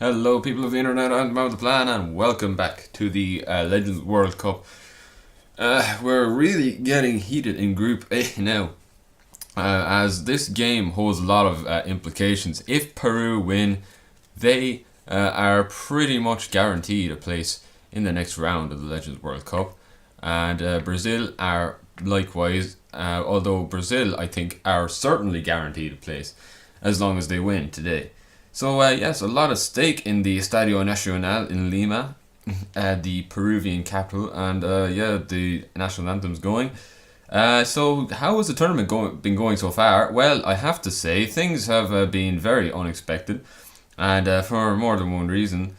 Hello, people of the internet, I'm Mo the Plan, and welcome back to the Legends World Cup. We're really getting heated in Group A now, as this game holds a lot of implications. If Peru win, they are pretty much guaranteed a place in the next round of the Legends World Cup, and Brazil are likewise. Although Brazil, I think, are certainly guaranteed a place as long as they win today. So yes, a lot at stake in the Estadio Nacional in Lima, the Peruvian capital, and yeah, the national anthem's going. So how has the tournament been going so far? Well, I have to say things have been very unexpected, and for more than one reason.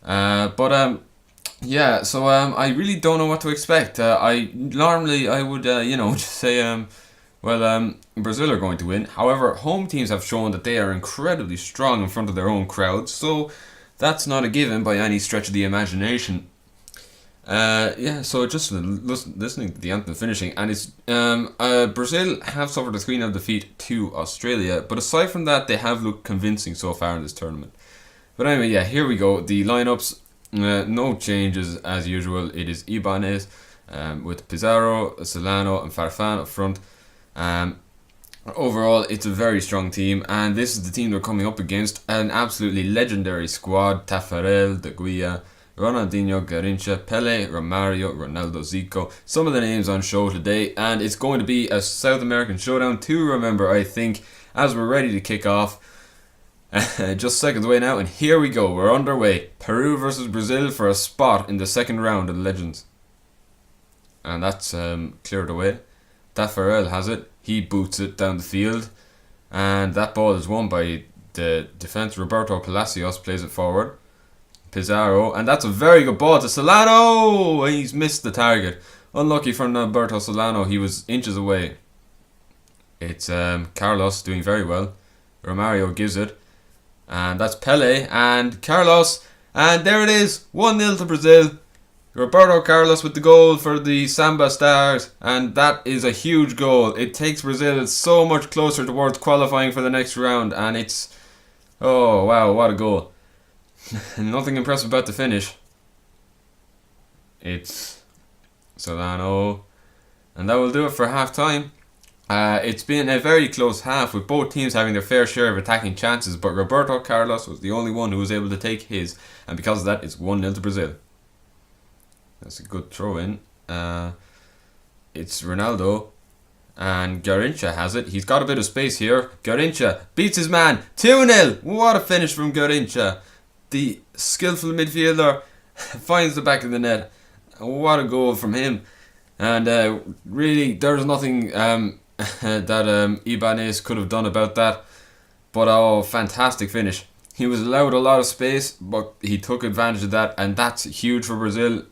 But yeah, so I really don't know what to expect. I normally I would just say Brazil are going to win. However, home teams have shown that they are incredibly strong in front of their own crowds, so that's not a given by any stretch of the imagination. Yeah, so just listening to the anthem finishing, and it's Brazil have suffered a 3-0 defeat to Australia, but aside from that, they have looked convincing so far in this tournament. But anyway, yeah, here we go. The lineups, no changes as usual. It is Ibanez with Pizarro, Solano, and Farfan up front. Overall, it's a very strong team, and this is the team they're coming up against. An absolutely legendary squad: Tafarel, De Guia, Ronaldinho, Garrincha, Pele, Romario, Ronaldo, Zico. Some of the names on show today, and it's going to be a South American showdown to remember, I think, as we're ready to kick off. Just seconds away now, and here we go. We're underway. Peru versus Brazil for a spot in the second round of the Legends. And that's cleared away. Tafarel has it. He boots it down the field, and that ball is won by the defence. Roberto Palacios plays it forward. Pizarro, and that's a very good ball to Solano. He's missed the target. Unlucky for Roberto Solano. He was inches away. It's Carlos doing very well. Romario gives it, and that's Pele and Carlos, and there it is. 1-0 to Brazil. Roberto Carlos with the goal for the Samba Stars, and that is a huge goal. It takes Brazil so much closer towards qualifying for the next round, and it's... oh wow, what a goal. Nothing impressive about the finish. It's Solano, and that will do it for half time. It's been a very close half, with both teams having their fair share of attacking chances, but Roberto Carlos was the only one who was able to take his, and because of that, it's 1-0 to Brazil. That's a good throw in. It's Ronaldo, and Garrincha has it. He's got a bit of space here. Garrincha beats his man. 2-0. What a finish from Garrincha. The skillful midfielder finds the back of the net. What a goal from him. And really, there's nothing that Ibanez could have done about that. But oh, fantastic finish. He was allowed a lot of space, but he took advantage of that, and that's huge for Brazil.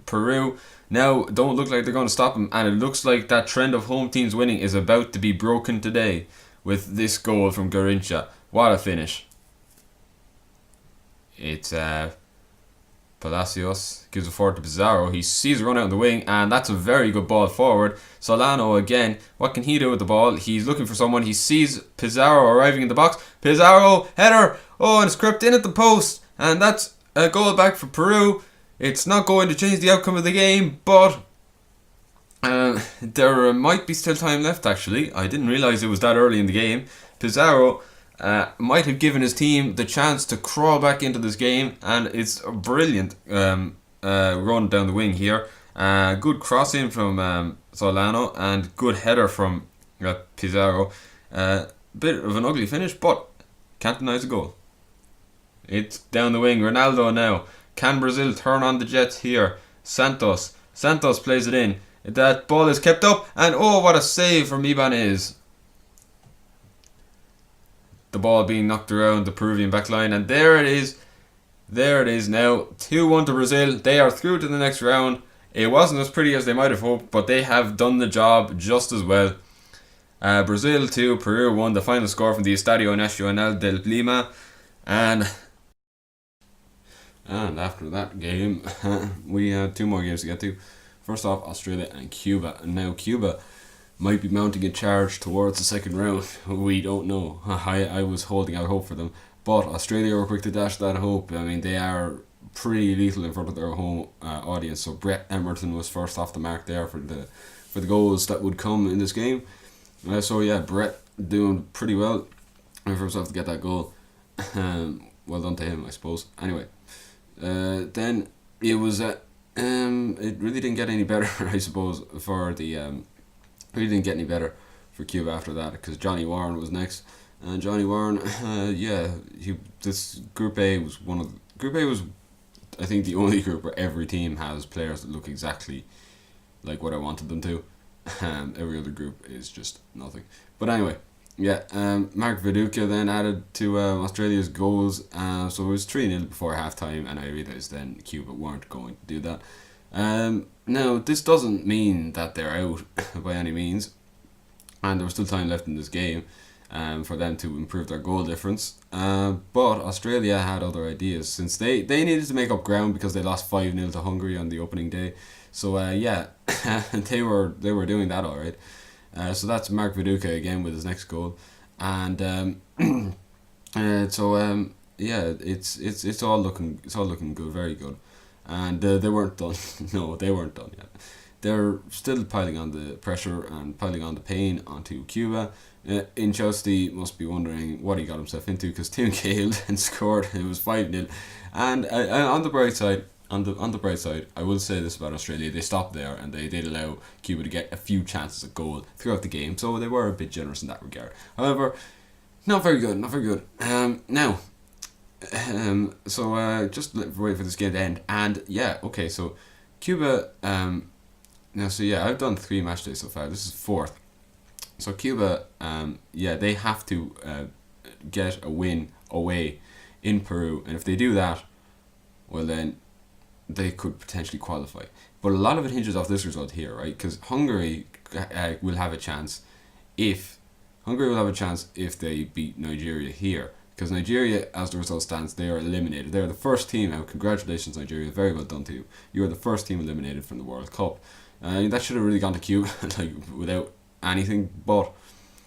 Peru now don't look like they're going to stop him, and it looks like that trend of home teams winning is about to be broken today with this goal from Garrincha. What a finish. It's Palacios gives it forward to Pizarro. He sees a run out in the wing, and that's a very good ball forward. Solano again. What can he do with the ball? He's looking for someone. He sees Pizarro arriving in the box. Pizarro, header. Oh, and it's crept in at the post. And that's a goal back for Peru. It's not going to change the outcome of the game, but there might be still time left, actually. I didn't realise it was that early in the game. Pizarro might have given his team the chance to crawl back into this game, and it's a brilliant run down the wing here. Good crossing from Solano, and good header from Pizarro. Bit of an ugly finish, but can't deny the goal. It's down the wing. Ronaldo now. Can Brazil turn on the Jets here? Santos plays it in. That ball is kept up, and oh, what a save from Ibanez. The ball being knocked around the Peruvian backline, and there it is. There it is now. 2-1 to Brazil. They are through to the next round. It wasn't as pretty as they might have hoped, but they have done the job just as well. Brazil 2, Peru 1. The final score from the Estadio Nacional del Lima. And after that game, we had two more games to get to. First off, Australia and Cuba. And now Cuba might be mounting a charge towards the second round. We don't know. I was holding out hope for them. But Australia were quick to dash that hope. I mean, they are pretty lethal in front of their home audience. So Brett Emerton was first off the mark there for the goals that would come in this game. So yeah, Brett doing pretty well for himself to get that goal. Well done to him, I suppose. Anyway, then it was it really didn't get any better, I suppose, for the really didn't get any better for CUB after that, because Johnny Warren was next. And Johnny Warren, this Group A was I think the only group where every team has players that look exactly like what I wanted them to. Every other group is just nothing. But anyway, Mark Viduka then added to Australia's goals. So it was 3-0 before half time, and I realised then Cuba weren't going to do that. Now, this doesn't mean that they're out by any means, and there was still time left in this game for them to improve their goal difference. But Australia had other ideas, since they needed to make up ground because they lost 5-0 to Hungary on the opening day. So they were doing that all right. So that's Mark Viduka again with his next goal, and it's all looking good, very good. And they weren't done. No, they weren't done yet. They're still piling on the pressure and piling on the pain onto Cuba. Inchausti must be wondering what he got himself into, because Tim Cahill then scored. It was 5-0, and on the bright side, I will say this about Australia: they stopped there and they did allow Cuba to get a few chances at goal throughout the game, so they were a bit generous in that regard. However, not very good. Just wait for this game to end, and so Cuba. I've done 3 match days so far. This is 4th. So Cuba, they have to get a win away in Peru, and if they do that, well then they could potentially qualify. But a lot of it hinges off this result here, right? Because Hungary will have a chance if they beat Nigeria here. Because Nigeria, as the result stands, they are eliminated. They are the first team out. Congratulations, Nigeria. Very well done to you. You are the first team eliminated from the World Cup. That should have really gone to Cuba, without anything, but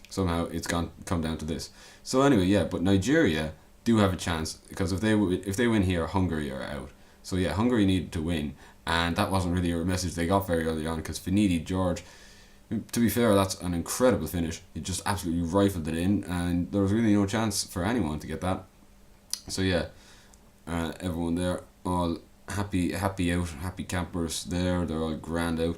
somehow it's come down to this. So anyway, but Nigeria do have a chance, because if they win here, Hungary are out. So Hungary needed to win, and that wasn't really a message they got very early on, because Finidi George, to be fair, that's an incredible finish. He just absolutely rifled it in, and there was really no chance for anyone to get that. So everyone there all happy campers there. They're all grand out.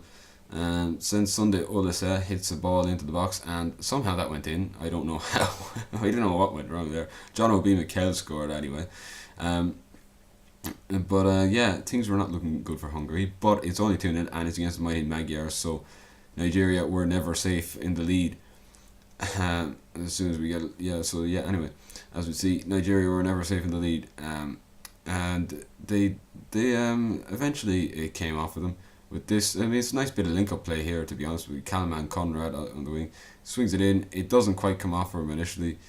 Since Sunday Olise hits a ball into the box, and somehow that went in. I don't know how. I don't know what went wrong there. John O'B McKell scored anyway. Things were not looking good for Hungary, but it's only 2-0 and it's against the mighty Magyars, so Nigeria were never safe in the lead. As soon as we get anyway, as we see, Nigeria were never safe in the lead, and they eventually it came off of them with this. I mean, it's a nice bit of link-up play here, to be honest with you. Kalman Conrad on the wing swings it in. It doesn't quite come off for him initially.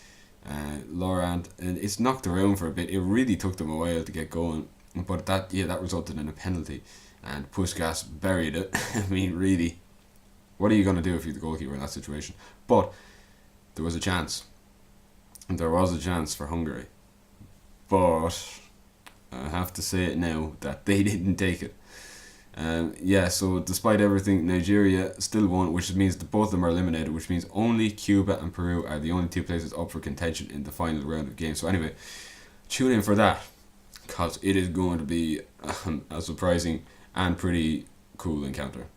Laurent, and it's knocked around for a bit. It really took them a while to get going, but that resulted in a penalty, and Puskas buried it. I mean, really, what are you going to do if you're the goalkeeper in that situation? But there was a chance. There was a chance for Hungary, but I have to say it now that they didn't take it. So despite everything, Nigeria still won, which means that both of them are eliminated, which means only Cuba and Peru are the only 2 places up for contention in the final round of the game. So anyway, tune in for that, because it is going to be a surprising and pretty cool encounter.